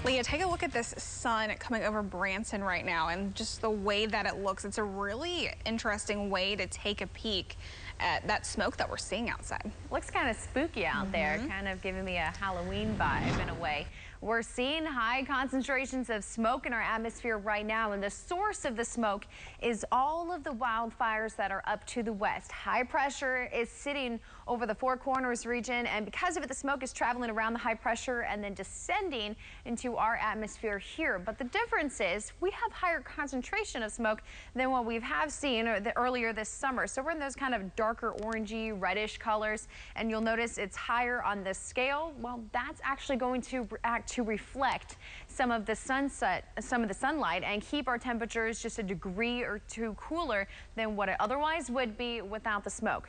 Leah, take a look at this sun coming over Branson right now and just the way that it looks. It's a really interesting way to take a peek at that smoke that we're seeing outside. Looks kind of spooky out there, kind of giving me a Halloween vibe in a way. We're seeing high concentrations of smoke in our atmosphere right now, and the source of the smoke is all of the wildfires that are up to the west. High pressure is sitting over the Four Corners region, and because of it, the smoke is traveling around the high pressure and then descending into our atmosphere here. But the difference is we have higher concentration of smoke than what we have seen earlier this summer. So we're in those kind of darker orangey, reddish colors, and you'll notice it's higher on this scale. Well, that's actually going to act to reflect some of the sunlight and keep our temperatures just a degree or two cooler than what it otherwise would be without the smoke.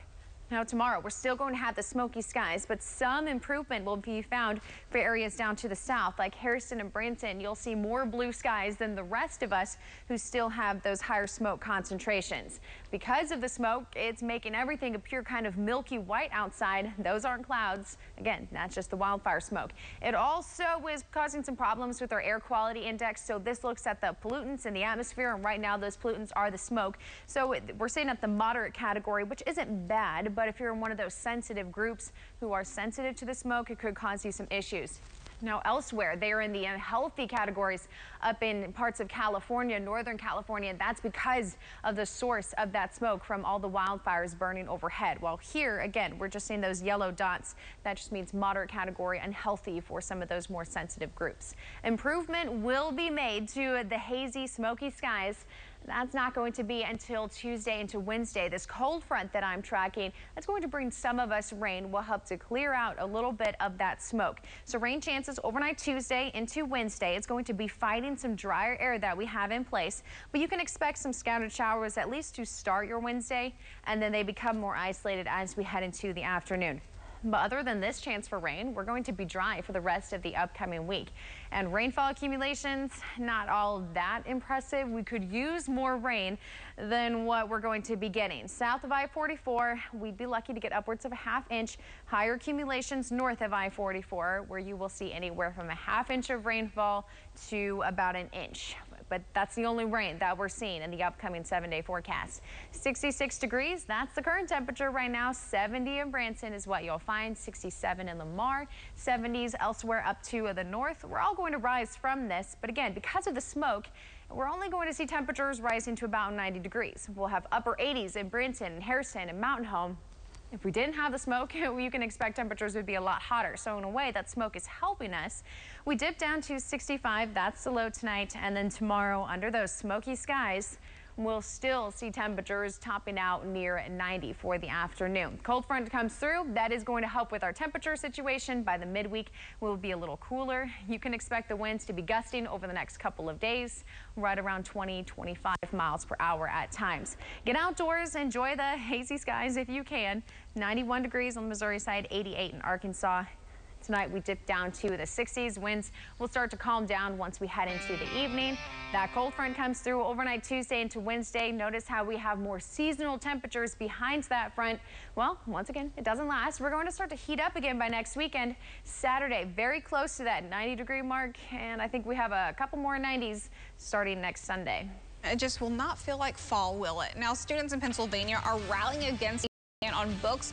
Now tomorrow, we're still going to have the smoky skies, but some improvement will be found for areas down to the south, like Harrison and Branson. You'll see more blue skies than the rest of us who still have those higher smoke concentrations. Because of the smoke, it's making everything appear kind of milky white outside. Those aren't clouds. Again, that's just the wildfire smoke. It also is causing some problems with our air quality index. So this looks at the pollutants in the atmosphere, and right now those pollutants are the smoke. So we're staying at the moderate category, which isn't bad. But if you're in one of those sensitive groups who are sensitive to the smoke, it could cause you some issues. Now elsewhere, they are in the unhealthy categories up in parts of California, Northern California. That's because of the source of that smoke from all the wildfires burning overhead. While here, again, we're just seeing those yellow dots. That just means moderate category, unhealthy for some of those more sensitive groups. Improvement will be made to the hazy, smoky skies. That's not going to be until Tuesday into Wednesday. This cold front that I'm tracking, that's going to bring some of us rain, will help to clear out a little bit of that smoke. So rain chances overnight Tuesday into Wednesday. It's going to be fighting some drier air that we have in place, but you can expect some scattered showers at least to start your Wednesday, and then they become more isolated as we head into the afternoon. But other than this chance for rain, we're going to be dry for the rest of the upcoming week. And rainfall accumulations, not all that impressive. We could use more rain than what we're going to be getting. South of I-44, we'd be lucky to get upwards of a ½ inch. Higher accumulations north of I-44, where you will see anywhere from a ½ inch of rainfall to about an inch. But that's the only rain that we're seeing in the upcoming 7-day forecast. 66 degrees, that's the current temperature right now. 70 in Branson is what you'll find. 67 in Lamar, 70s elsewhere up to the north. We're all going to rise from this, but again, because of the smoke, we're only going to see temperatures rising to about 90 degrees. We'll have upper 80s in Branson and Harrison and Mountain Home. If we didn't have the smoke, you can expect temperatures would be a lot hotter. So in a way, that smoke is helping us. We dip down to 65. That's the low tonight. And then tomorrow, under those smoky skies, we'll still see temperatures topping out near 90 for the afternoon. Cold front comes through. That is going to help with our temperature situation. By the midweek, we'll be a little cooler. You can expect the winds to be gusting over the next couple of days, right around 20, 25 miles per hour at times. Get outdoors, enjoy the hazy skies if you can. 91 degrees on the Missouri side, 88 in Arkansas. Tonight we dip down to the 60s. Winds will start to calm down once we head into the evening. That cold front comes through overnight Tuesday into Wednesday. Notice how we have more seasonal temperatures behind that front. Well, once again, it doesn't last. We're going to start to heat up again by next weekend. Saturday, very close to that 90-degree mark, and I think we have a couple more 90s starting next Sunday. It just will not feel like fall, will it? Now, students in Pennsylvania are rallying against on books